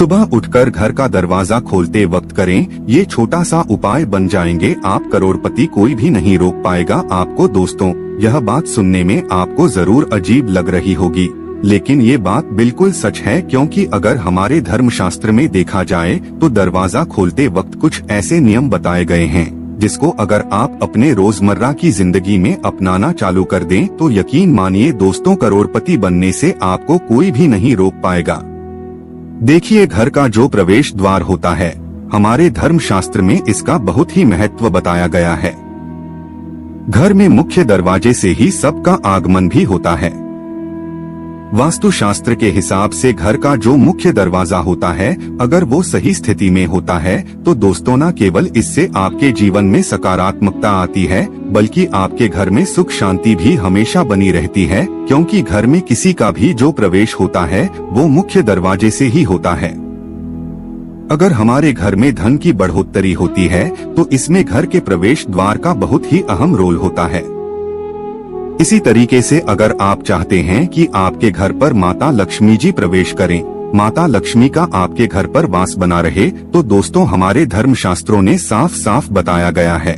सुबह उठकर घर का दरवाजा खोलते वक्त करें, ये छोटा सा उपाय बन जाएंगे आप करोड़पति, कोई भी नहीं रोक पाएगा आपको। दोस्तों, यह बात सुनने में आपको जरूर अजीब लग रही होगी, लेकिन ये बात बिल्कुल सच है, क्योंकि अगर हमारे धर्मशास्त्र में देखा जाए तो दरवाजा खोलते वक्त कुछ ऐसे नियम बताए गए हैं जिसको अगर आप अपने रोजमर्रा की जिंदगी में अपनाना चालू कर दें तो यकीन मानिए दोस्तों, करोड़पति बनने से आपको कोई भी नहीं रोक पाएगा। देखिए, घर का जो प्रवेश द्वार होता है, हमारे धर्मशास्त्र में इसका बहुत ही महत्व बताया गया है। घर में मुख्य दरवाजे से ही सबका आगमन भी होता है। वास्तुशास्त्र के हिसाब से घर का जो मुख्य दरवाजा होता है, अगर वो सही स्थिति में होता है तो दोस्तों, न केवल इससे आपके जीवन में सकारात्मकता आती है, बल्कि आपके घर में सुख शांति भी हमेशा बनी रहती है, क्योंकि घर में किसी का भी जो प्रवेश होता है वो मुख्य दरवाजे से ही होता है। अगर हमारे घर में धन की बढ़ोतरी होती है तो इसमें घर के प्रवेश द्वार का बहुत ही अहम रोल होता है। इसी तरीके से अगर आप चाहते हैं कि आपके घर पर माता लक्ष्मी जी प्रवेश करें, माता लक्ष्मी का आपके घर पर वास बना रहे, तो दोस्तों, हमारे धर्मशास्त्रों ने साफ साफ बताया गया है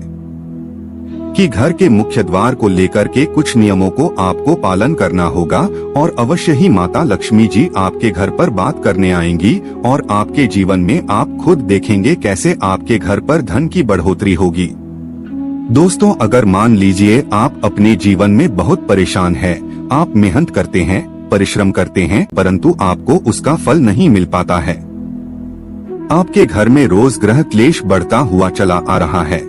कि घर के मुख्य द्वार को लेकर के कुछ नियमों को आपको पालन करना होगा, और अवश्य ही माता लक्ष्मी जी आपके घर पर बात करने आएंगी, और आपके जीवन में आप खुद देखेंगे कैसे आपके घर पर धन की बढ़ोतरी होगी। दोस्तों, अगर मान लीजिए आप अपने जीवन में बहुत परेशान हैं, आप मेहनत करते हैं, परिश्रम करते हैं, परंतु आपको उसका फल नहीं मिल पाता है, आपके घर में रोज ग्रह क्लेश बढ़ता हुआ चला आ रहा है,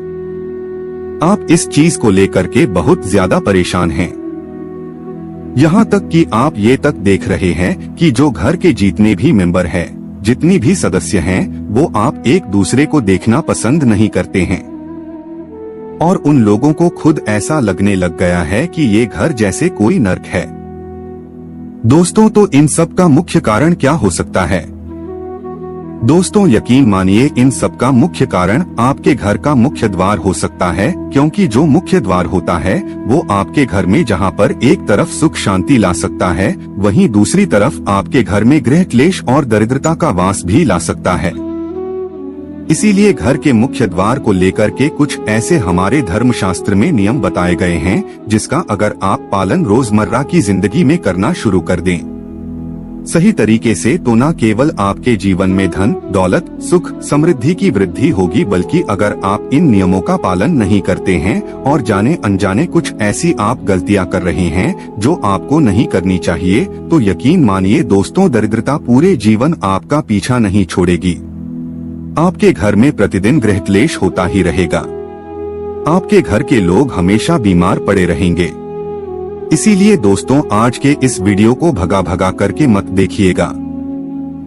आप इस चीज को लेकर के बहुत ज्यादा परेशान हैं, यहाँ तक कि आप ये तक देख रहे हैं कि जो घर के जितने भी मेंबर हैं, जितनी भी सदस्य हैं, वो आप एक दूसरे को देखना पसंद नहीं करते हैं, और उन लोगों को खुद ऐसा लगने लग गया है कि ये घर जैसे कोई नर्क है। दोस्तों, तो इन सब का मुख्य कारण क्या हो सकता है? दोस्तों, यकीन मानिए, इन सब का मुख्य कारण आपके घर का मुख्य द्वार हो सकता है, क्योंकि जो मुख्य द्वार होता है वो आपके घर में जहां पर एक तरफ सुख शांति ला सकता है, वहीं दूसरी तरफ आपके घर में गृह क्लेश और दरिद्रता का वास भी ला सकता है। इसीलिए घर के मुख्य द्वार को लेकर के कुछ ऐसे हमारे धर्मशास्त्र में नियम बताए गए हैं, जिसका अगर आप पालन रोजमर्रा की जिंदगी में करना शुरू कर दें सही तरीके से, तो न केवल आपके जीवन में धन, दौलत, सुख, समृद्धि की वृद्धि होगी, बल्कि अगर आप इन नियमों का पालन नहीं करते हैं और जाने अनजाने कुछ ऐसी आप गलतियां कर रहे हैं जो आपको नहीं करनी चाहिए, तो यकीन मानिए दोस्तों, दरिद्रता पूरे जीवन आपका पीछा नहीं छोड़ेगी। आपके घर में प्रतिदिन गृह क्लेश होता ही रहेगा, आपके घर के लोग हमेशा बीमार पड़े रहेंगे। इसीलिए दोस्तों, आज के इस वीडियो को भगा भगा करके मत देखिएगा।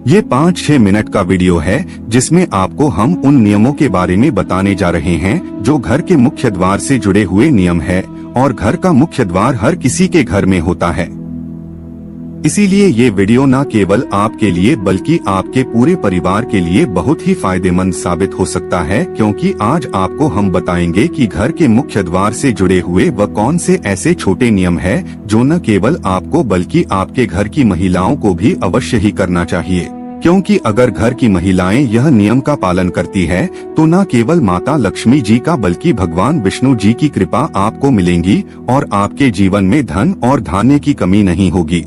ये 5-6 मिनट का वीडियो है जिसमें आपको हम उन नियमों के बारे में बताने जा रहे हैं जो घर के मुख्य द्वार से जुड़े हुए नियम है, और घर का मुख्य द्वार हर किसी के घर में होता है। इसीलिए ये वीडियो न केवल आपके लिए बल्कि आपके पूरे परिवार के लिए बहुत ही फायदेमंद साबित हो सकता है, क्योंकि आज आपको हम बताएंगे कि घर के मुख्य द्वार से जुड़े हुए वह कौन से ऐसे छोटे नियम हैं जो न केवल आपको बल्कि आपके घर की महिलाओं को भी अवश्य ही करना चाहिए, क्योंकि अगर घर की महिलाएं यह नियम का पालन करती है तो न केवल माता लक्ष्मी जी का बल्कि भगवान विष्णु जी की कृपा आपको मिलेंगी, और आपके जीवन में धन और धान्य की कमी नहीं होगी।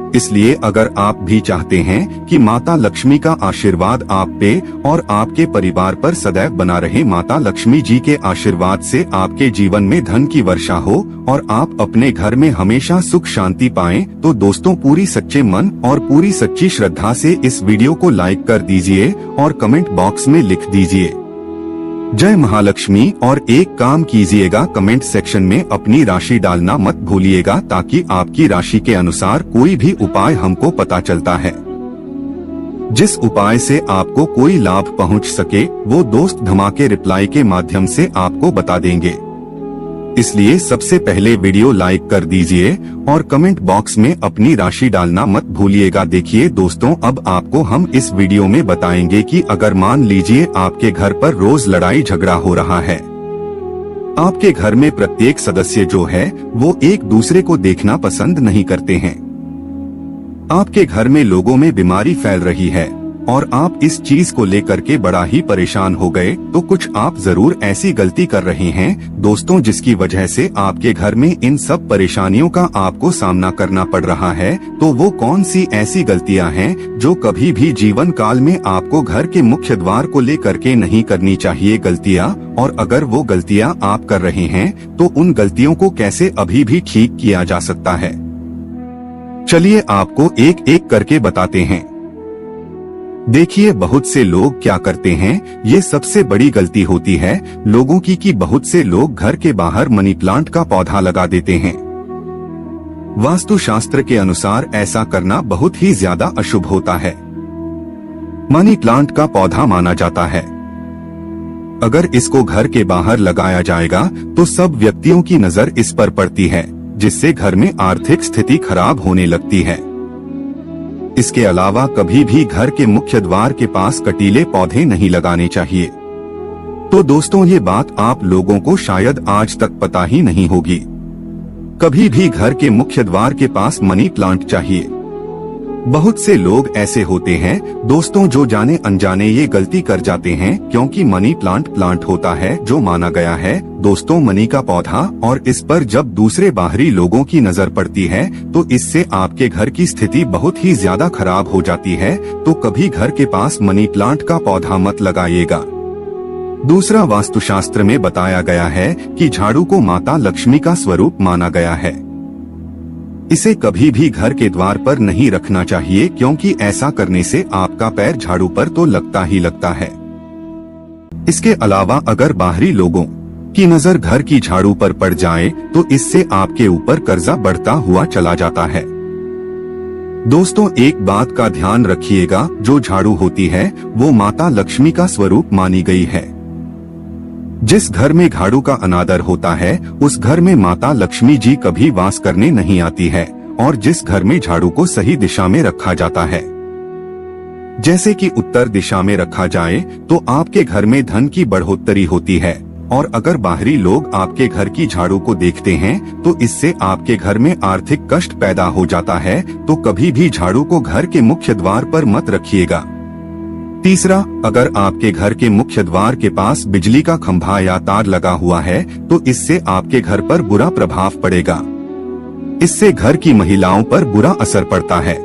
इसलिए अगर आप भी चाहते हैं कि माता लक्ष्मी का आशीर्वाद आप पे और आपके परिवार पर सदैव बना रहे, माता लक्ष्मी जी के आशीर्वाद से आपके जीवन में धन की वर्षा हो और आप अपने घर में हमेशा सुख शांति पाएं, तो दोस्तों, पूरी सच्चे मन और पूरी सच्ची श्रद्धा से इस वीडियो को लाइक कर दीजिए और कमेंट बॉक्स में लिख दीजिए जय महालक्ष्मी, और एक काम कीजिएगा, कमेंट सेक्शन में अपनी राशि डालना मत भूलिएगा, ताकि आपकी राशि के अनुसार कोई भी उपाय हमको पता चलता है। जिस उपाय से आपको कोई लाभ पहुंच सके वो दोस्त धमाके रिप्लाई के माध्यम से आपको बता देंगे। इसलिए सबसे पहले वीडियो लाइक कर दीजिए और कमेंट बॉक्स में अपनी राशि डालना मत भूलिएगा। देखिए दोस्तों, अब आपको हम इस वीडियो में बताएंगे कि अगर मान लीजिए आपके घर पर रोज लड़ाई झगड़ा हो रहा है, आपके घर में प्रत्येक सदस्य जो है वो एक दूसरे को देखना पसंद नहीं करते हैं, आपके घर में लोगों में बीमारी फैल रही है, और आप इस चीज को लेकर के बड़ा ही परेशान हो गए, तो कुछ आप जरूर ऐसी गलती कर रहे हैं दोस्तों, जिसकी वजह से आपके घर में इन सब परेशानियों का आपको सामना करना पड़ रहा है। तो वो कौन सी ऐसी गलतियां हैं जो कभी भी जीवन काल में आपको घर के मुख्य द्वार को लेकर के नहीं करनी चाहिए गलतियां, और अगर वो गलतियां आप कर रहे हैं तो उन गलतियों को कैसे अभी भी ठीक किया जा सकता है। चलिए आपको एक एक करके बताते हैं। देखिए, बहुत से लोग क्या करते हैं, ये सबसे बड़ी गलती होती है लोगों की कि बहुत से लोग घर के बाहर मनी प्लांट का पौधा लगा देते हैं। वास्तुशास्त्र के अनुसार ऐसा करना बहुत ही ज्यादा अशुभ होता है। मनी प्लांट का पौधा माना जाता है, अगर इसको घर के बाहर लगाया जाएगा तो सब व्यक्तियों की नजर इस पर पड़ती है, जिससे घर में आर्थिक स्थिति खराब होने लगती है। इसके अलावा कभी भी घर के मुख्य द्वार के पास कटीले पौधे नहीं लगाने चाहिए। तो दोस्तों, ये बात आप लोगों को शायद आज तक पता ही नहीं होगी। कभी भी घर के मुख्य द्वार के पास मनी प्लांट चाहिए। बहुत से लोग ऐसे होते हैं दोस्तों जो जाने अनजाने ये गलती कर जाते हैं, क्योंकि मनी प्लांट होता है जो माना गया है दोस्तों मनी का पौधा, और इस पर जब दूसरे बाहरी लोगों की नजर पड़ती है तो इससे आपके घर की स्थिति बहुत ही ज्यादा खराब हो जाती है। तो कभी घर के पास मनी प्लांट का पौधा मत लगाइएगा। दूसरा, वास्तुशास्त्र में बताया गया है कि झाड़ू को माता लक्ष्मी का स्वरूप माना गया है। इसे कभी भी घर के द्वार पर नहीं रखना चाहिए, क्योंकि ऐसा करने से आपका पैर झाड़ू पर तो लगता ही लगता है। इसके अलावा अगर बाहरी लोगों की नजर घर की झाड़ू पर पड़ जाए तो इससे आपके ऊपर कर्जा बढ़ता हुआ चला जाता है। दोस्तों, एक बात का ध्यान रखिएगा, जो झाड़ू होती है वो माता लक्ष्मी का स्वरूप मानी गई है। जिस घर में झाड़ू का अनादर होता है उस घर में माता लक्ष्मी जी कभी वास करने नहीं आती है, और जिस घर में झाड़ू को सही दिशा में रखा जाता है, जैसे कि उत्तर दिशा में रखा जाए, तो आपके घर में धन की बढ़ोतरी होती है। और अगर बाहरी लोग आपके घर की झाड़ू को देखते हैं तो इससे आपके घर में आर्थिक कष्ट पैदा हो जाता है। तो कभी भी झाड़ू को घर के मुख्य द्वार पर मत रखिएगा। तीसरा, अगर आपके घर के मुख्य द्वार के पास बिजली का खंभा या तार लगा हुआ है तो इससे आपके घर पर बुरा प्रभाव पड़ेगा। इससे घर की महिलाओं पर बुरा असर पड़ता है।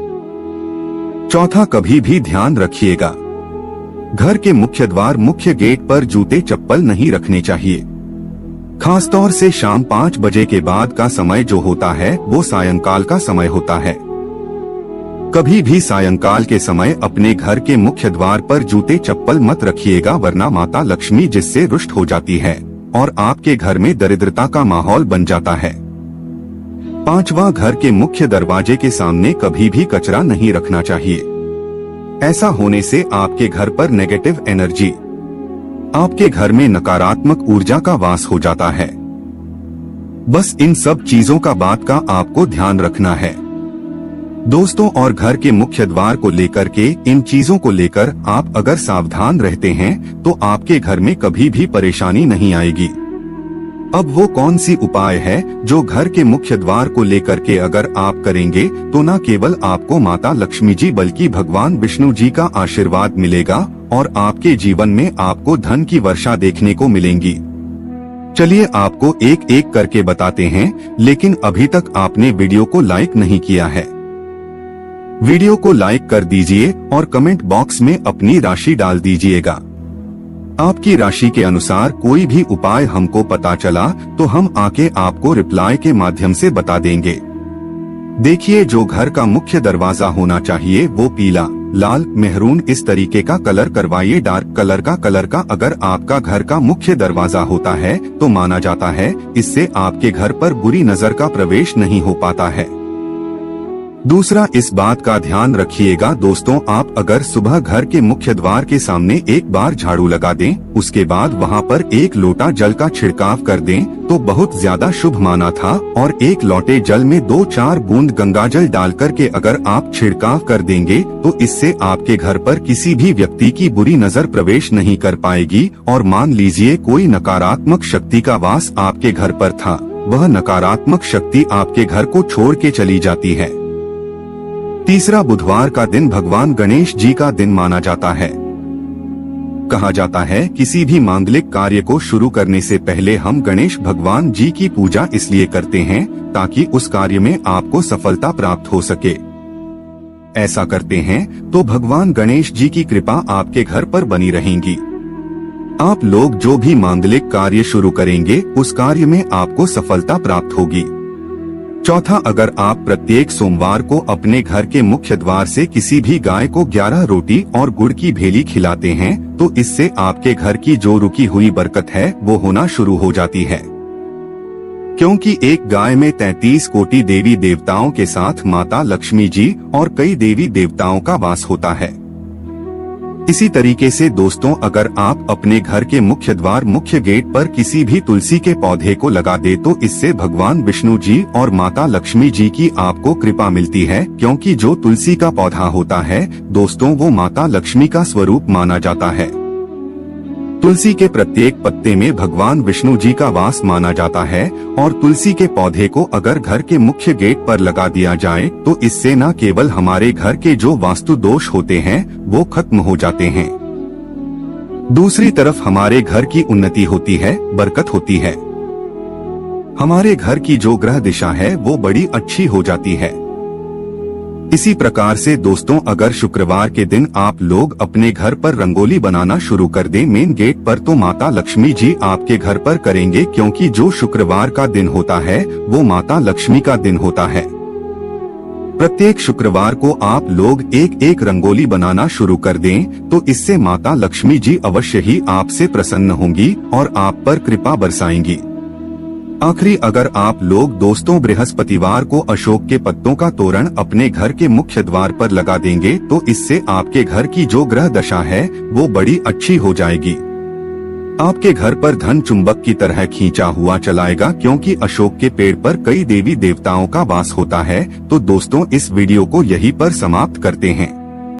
चौथा, कभी भी ध्यान रखिएगा, घर के मुख्य द्वार मुख्य गेट पर जूते चप्पल नहीं रखने चाहिए। खासतौर से शाम 5 बजे के बाद का समय जो होता है वो सायंकाल का समय होता है। कभी भी सायंकाल के समय अपने घर के मुख्य द्वार पर जूते चप्पल मत रखिएगा, वरना माता लक्ष्मी जिससे रुष्ट हो जाती है और आपके घर में दरिद्रता का माहौल बन जाता है। पांचवा, घर के मुख्य दरवाजे के सामने कभी भी कचरा नहीं रखना चाहिए। ऐसा होने से आपके घर पर नेगेटिव एनर्जी, आपके घर में नकारात्मक ऊर्जा का वास हो जाता है। बस इन सब चीजों का बात का आपको ध्यान रखना है दोस्तों। और घर के मुख्य द्वार को लेकर के इन चीजों को लेकर आप अगर सावधान रहते हैं तो आपके घर में कभी भी परेशानी नहीं आएगी। अब वो कौन सी उपाय है जो घर के मुख्य द्वार को लेकर के अगर आप करेंगे तो न केवल आपको माता लक्ष्मी जी बल्कि भगवान विष्णु जी का आशीर्वाद मिलेगा और आपके जीवन में आपको धन की वर्षा देखने को मिलेंगी। चलिए आपको एक एक करके बताते हैं, लेकिन अभी तक आपने वीडियो को लाइक नहीं किया है। वीडियो को लाइक कर दीजिए और कमेंट बॉक्स में अपनी राशि डाल दीजिएगा। आपकी राशि के अनुसार कोई भी उपाय हमको पता चला तो हम आके आपको रिप्लाई के माध्यम से बता देंगे। देखिए, जो घर का मुख्य दरवाजा होना चाहिए वो पीला, लाल, मेहरून इस तरीके का कलर करवाइए। डार्क कलर का अगर आपका घर का मुख्य दरवाजा होता है तो माना जाता है इससे आपके घर पर बुरी नजर का प्रवेश नहीं हो पाता है। दूसरा, इस बात का ध्यान रखिएगा दोस्तों, आप अगर सुबह घर के मुख्य द्वार के सामने एक बार झाड़ू लगा दें, उसके बाद वहां पर 1 लोटा जल का छिड़काव कर दें तो बहुत ज्यादा शुभ माना था। और 1 लोटे जल में 2-4 बूंद गंगा जल डालकर के अगर आप छिड़काव कर देंगे तो इससे आपके घर पर किसी भी व्यक्ति की बुरी नजर प्रवेश नहीं कर पाएगी। और मान लीजिए कोई नकारात्मक शक्ति का वास आपके घर पर था, वह नकारात्मक शक्ति आपके घर को छोड़ के चली जाती है। तीसरा, बुधवार का दिन भगवान गणेश जी का दिन माना जाता है। कहा जाता है किसी भी मांगलिक कार्य को शुरू करने से पहले हम गणेश भगवान जी की पूजा इसलिए करते हैं ताकि उस कार्य में आपको सफलता प्राप्त हो सके। ऐसा करते हैं तो भगवान गणेश जी की कृपा आपके घर पर बनी रहेगी। आप लोग जो भी मांगलिक कार्य शुरू करेंगे उस कार्य में आपको सफलता प्राप्त होगी। चौथा, अगर आप प्रत्येक सोमवार को अपने घर के मुख्य द्वार से किसी भी गाय को 11 रोटी और गुड़ की भेली खिलाते हैं तो इससे आपके घर की जो रुकी हुई बरकत है वो होना शुरू हो जाती है, क्योंकि एक गाय में 33 कोटि देवी देवताओं के साथ माता लक्ष्मी जी और कई देवी देवताओं का वास होता है। इसी तरीके से दोस्तों, अगर आप अपने घर के मुख्य द्वार मुख्य गेट पर किसी भी तुलसी के पौधे को लगा दे तो इससे भगवान विष्णु जी और माता लक्ष्मी जी की आपको कृपा मिलती है, क्योंकि जो तुलसी का पौधा होता है दोस्तों वो माता लक्ष्मी का स्वरूप माना जाता है। तुलसी के प्रत्येक पत्ते में भगवान विष्णु जी का वास माना जाता है और तुलसी के पौधे को अगर घर के मुख्य गेट पर लगा दिया जाए तो इससे न केवल हमारे घर के जो वास्तु दोष होते हैं वो खत्म हो जाते हैं, दूसरी तरफ हमारे घर की उन्नति होती है, बरकत होती है। हमारे घर की जो ग्रह दिशा है वो बड़ी अच्छी हो जाती है। इसी प्रकार से दोस्तों, अगर शुक्रवार के दिन आप लोग अपने घर पर रंगोली बनाना शुरू कर दें मेन गेट पर तो माता लक्ष्मी जी आपके घर पर करेंगे, क्योंकि जो शुक्रवार का दिन होता है वो माता लक्ष्मी का दिन होता है। प्रत्येक शुक्रवार को आप लोग एक एक रंगोली बनाना शुरू कर दें तो इससे माता लक्ष्मी जी अवश्य ही आपसे प्रसन्न होंगी और आप पर कृपा बरसाएंगी। आखिरी, अगर आप लोग दोस्तों बृहस्पतिवार को अशोक के पत्तों का तोरण अपने घर के मुख्य द्वार पर लगा देंगे तो इससे आपके घर की जो ग्रह दशा है वो बड़ी अच्छी हो जाएगी। आपके घर पर धन चुंबक की तरह खींचा हुआ चलाएगा, क्योंकि अशोक के पेड़ पर कई देवी देवताओं का वास होता है। तो दोस्तों, इस वीडियो को यहीं पर समाप्त करते हैं।